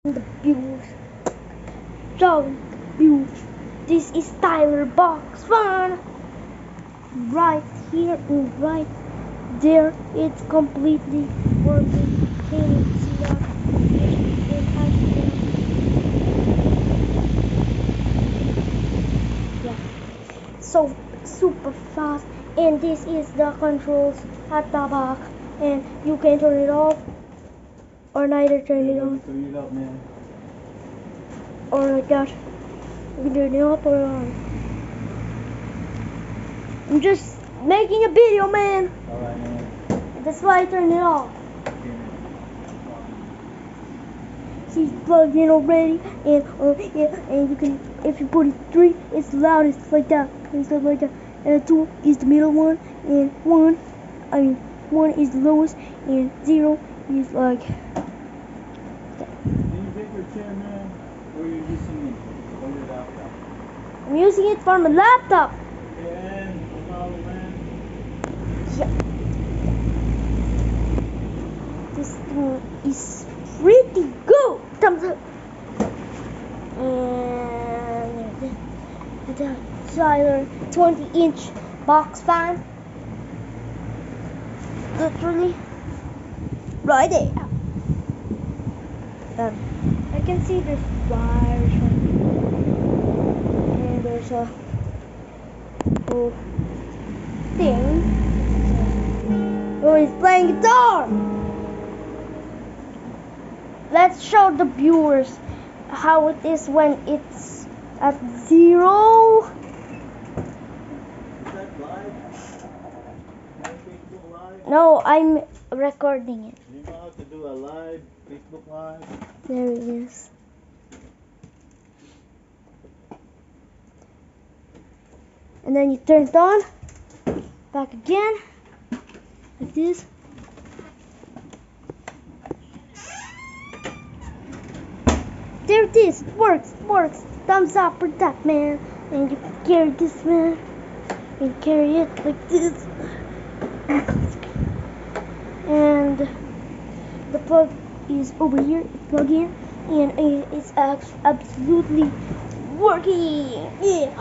The views, showing views. This is Tylr box fun. Right here and right there, it's completely working. Can you see that? Yeah, so super fast. And this is the controls at the back, and you can turn it off or neither turn it on. Turn it up, man. Or like that. You can turn it off or on. I'm just making a video, man. Alright, man. That's why I turned it off. Okay, man. She's plugged in already, and yeah, and you can, if you put it 3, it's the loudest, like that, and stuff like that. And 2 is the middle one, and 1 is the lowest, and 0 is like. Can you take your chair, man? Or are you using it on your laptop? I'm using it for my laptop. And man. Yeah. This thing is pretty good. Thumbs up. And the Tylr 20-inch box fan. Literally right there. I can see there's wires and there's a whole thing. Oh, he's playing guitar. Let's show the viewers how it is when it's at 0. Is that live? Facebook Live? No, I'm recording it. You know how to do a live, Facebook Live? There it is. And then you turn it on. Back again. Like this. There it is. It works. It works. Thumbs up for that, man. And you can carry this, man. And carry it like this. And the plug is over here. Plug in. And it's absolutely working. Yeah.